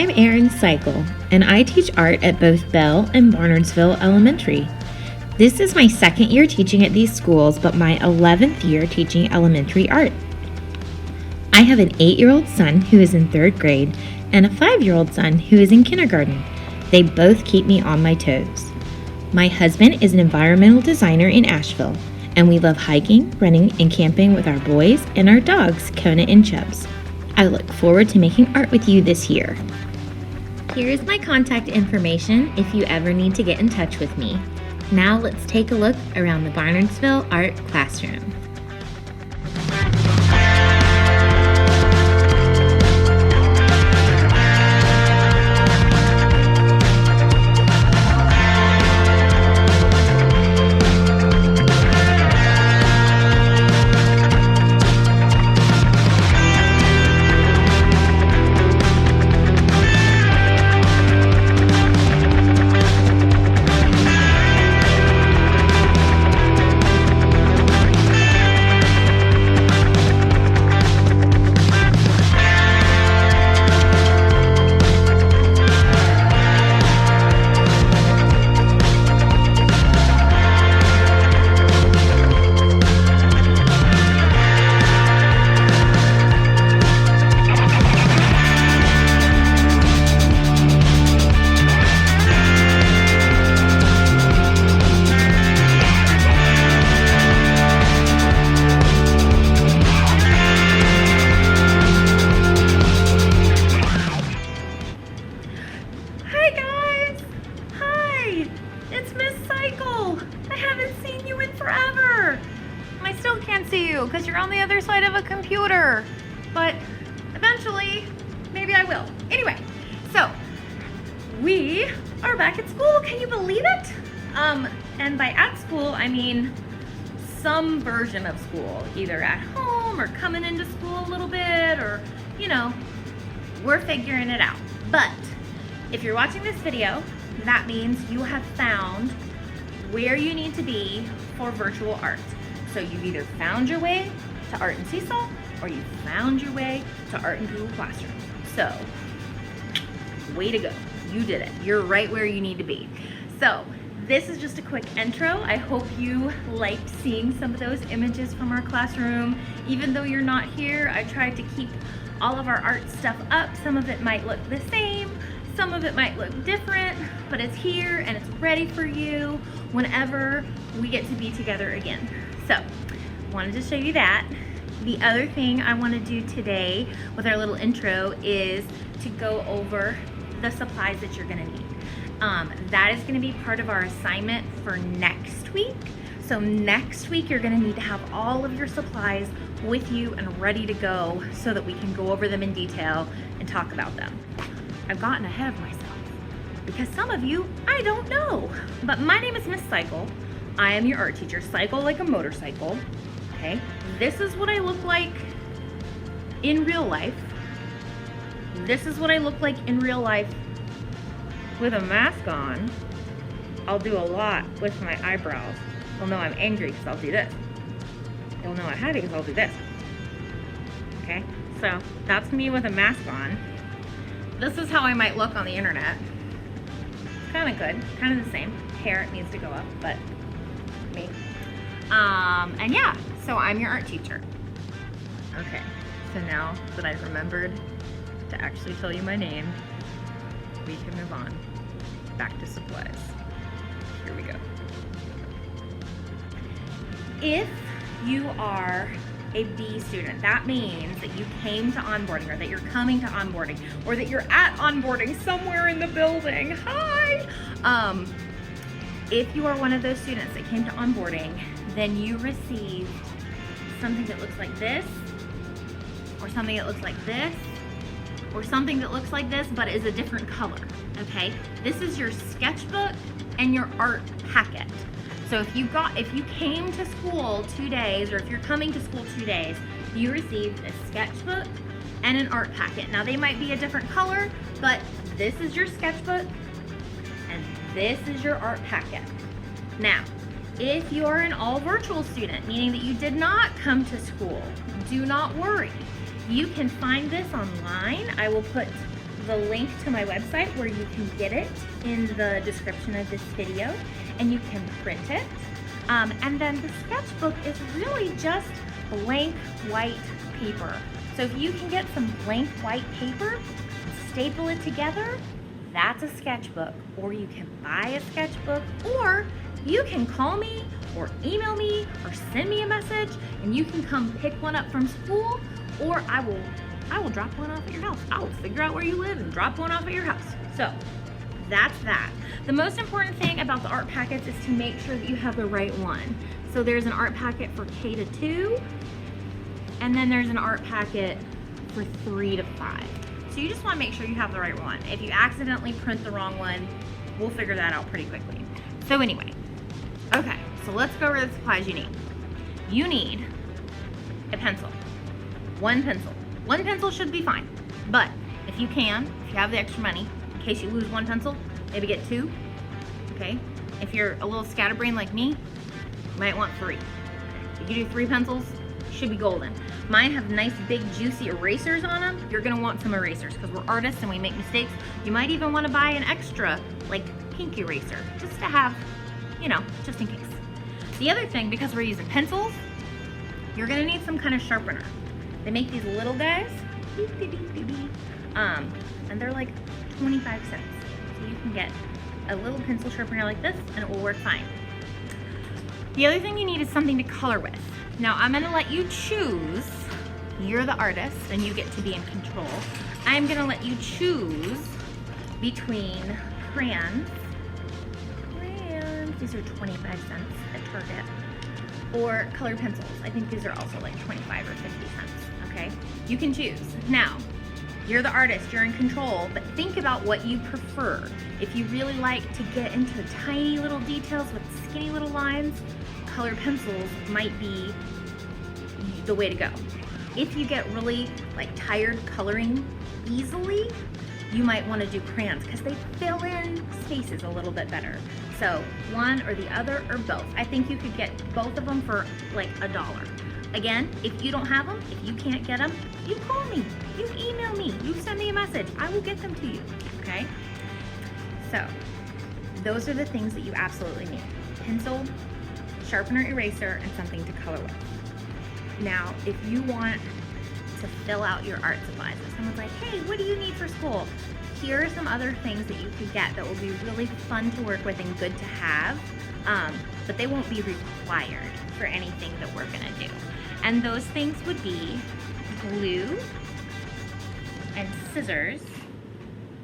I'm Erin Cycle, and I teach art at both Bell and Barnardsville Elementary. This is my second year teaching at these schools, but my 11th year teaching elementary art. I have an 8-year-old son who is in 3rd grade and a 5-year-old son who is in kindergarten. They both keep me on my toes. My husband is an environmental designer in Asheville, and we love hiking, running, and camping with our boys and our dogs, Kona and Chubbs. I look forward to making art with you this year. Here is my contact information if you ever need to get in touch with me. Now let's take a look around the Barnardsville Art Classroom. Because you're on the other side of a computer, but eventually maybe I will. Anyway, so we are back at school. Can you believe it? And by at school I mean some version of school, either at home or coming into school a little bit, or we're figuring it out. But if you're watching this video, that means you have found where you need to be for virtual art. So you've either found your way to Art and Seesaw, or you found your way to Art in Google Classroom. So, way to go. You did it. You're right where you need to be. So, this is just a quick intro. I hope you liked seeing some of those images from our classroom. Even though you're not here, I tried to keep all of our art stuff up. Some of it might look the same, some of it might look different, but it's here and it's ready for you whenever we get to be together again. So, wanted to show you that. The other thing I want to do today with our little intro is to go over the supplies that you're going to need. That is going to be part of our assignment for next week. So next week you're going to need to have all of your supplies with you and ready to go so that we can go over them in detail and talk about them. I've gotten ahead of myself because some of you I don't know, but my name is Miss Cycle. I am your art teacher. Cycle like a motorcycle. Okay, this is what I look like in real life. This is what I look like in real life with a mask on. I'll do a lot with my eyebrows. You'll know I'm angry because I'll do this. You'll know I'm happy because I'll do this. Okay, so that's me with a mask on. This is how I might look on the internet. Kind of good, kind of the same. Hair, it needs to go up, but me. And yeah, so I'm your art teacher. Okay, so now that I've remembered to actually tell you my name, we can move on back to supplies. Here we go. If you are a B student, that means that you came to onboarding, or that you're coming to onboarding, or that you're at onboarding somewhere in the building. Hi! If you are one of those students that came to onboarding, then you received something that looks like this, or something that looks like this, or something that looks like this but is a different color, okay? This is your sketchbook and your art packet. So if you came to school 2 days, or if you're coming to school 2 days, you received a sketchbook and an art packet. Now they might be a different color, but this is your sketchbook and this is your art packet. Now, if you're an all virtual student, meaning that you did not come to school, do not worry. You can find this online. I will put the link to my website where you can get it in the description of this video, and you can print it. And then the sketchbook is really just blank white paper. So if you can get some blank white paper, staple it together, that's a sketchbook. Or you can buy a sketchbook, or you can call me or email me or send me a message, and you can come pick one up from school, or I will drop one off at your house. I will figure out where you live and drop one off at your house. So that's that. The most important thing about the art packets is to make sure that you have the right one. So there's an art packet for K to 2, and then there's an art packet for 3 to 5. So you just want to make sure you have the right one. If you accidentally print the wrong one, we'll figure that out pretty quickly. So anyway, okay, so let's go over the supplies you need. You need a pencil. One pencil. One pencil should be fine, but if you have the extra money, in case you lose one pencil, maybe get 2, okay? If you're a little scatterbrained like me, you might want 3. If you do 3 pencils, should be golden. Mine have nice big juicy erasers on them. You're gonna want some erasers because we're artists and we make mistakes. You might even want to buy an extra like pink eraser just to have, just in case. The other thing, because we're using pencils, you're gonna need some kind of sharpener. They make these little guys, and they're like 25 cents. So you can get a little pencil sharpener like this and it will work fine. The other thing you need is something to color with. Now I'm gonna let you choose. You're the artist and you get to be in control. I'm gonna let you choose between crayons, these are 25 cents at Target, or colored pencils. I think these are also like 25 or 50 cents, okay? You can choose. Now, you're the artist, you're in control, but think about what you prefer. If you really like to get into tiny little details with skinny little lines, colored pencils might be the way to go. If you get really tired coloring easily, you might want to do crayons because they fill in spaces a little bit better. So one or the other or both. I think you could get both of them for like $1. Again, if you don't have them, if you can't get them, you call me, you email me, you send me a message. I will get them to you, okay? So those are the things that you absolutely need. Pencil, sharpener, eraser, and something to color with. Now, if you want to fill out your art supplies, if someone's like, hey, what do you need for school? Here are some other things that you could get that will be really fun to work with and good to have, but they won't be required for anything that we're gonna do. And those things would be glue and scissors,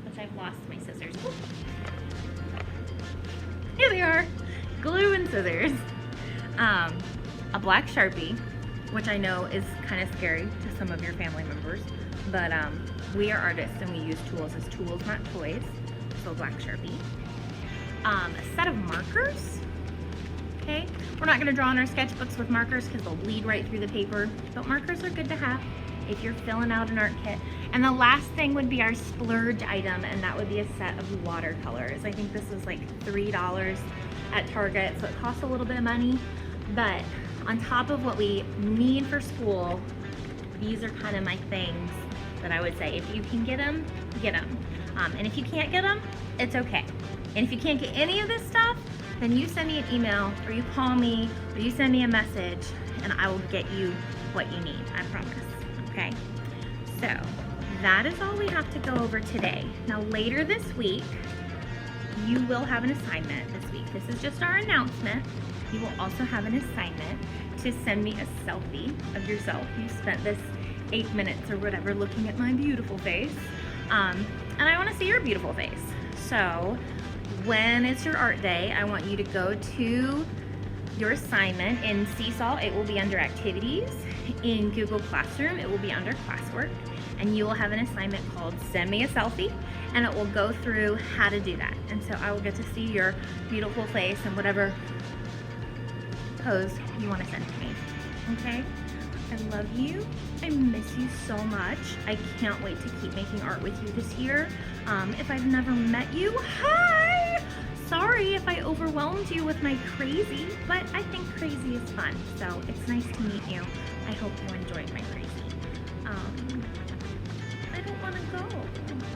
which I've lost my scissors. Ooh. Here they are, glue and scissors, a black Sharpie, which I know is kind of scary to some of your family members, but we are artists and we use tools as tools, not toys, so black Sharpie. A set of markers, okay? We're not gonna draw on our sketchbooks with markers because they'll bleed right through the paper, but markers are good to have if you're filling out an art kit. And the last thing would be our splurge item, and that would be a set of watercolors. I think this was like $3 at Target, so it costs a little bit of money, but on top of what we need for school, these are kind of my things that I would say. If you can get them, get them. And if you can't get them, it's okay. And if you can't get any of this stuff, then you send me an email, or you call me, or you send me a message, and I will get you what you need, I promise, okay? So that is all we have to go over today. Now later this week, you will have an assignment this week. This is just our announcement. You will also have an assignment to send me a selfie of yourself. You spent this 8 minutes or whatever looking at my beautiful face. And I want to see your beautiful face. So when it's your art day, I want you to go to your assignment in Seesaw. It will be under activities. In Google Classroom, it will be under classwork. And you will have an assignment called Send Me a Selfie, and it will go through how to do that. And so I will get to see your beautiful face and whatever pose you want to send to me, okay? I love you. I miss you so much. I can't wait to keep making art with you this year. If I've never met you, hi! Sorry if I overwhelmed you with my crazy, but I think crazy is fun. So it's nice to meet you. I hope you enjoyed my crazy. I don't want to go.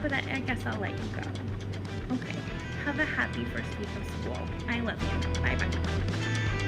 but I guess I'll let you go. Okay. Have a happy first week of school. I love you. Bye-bye.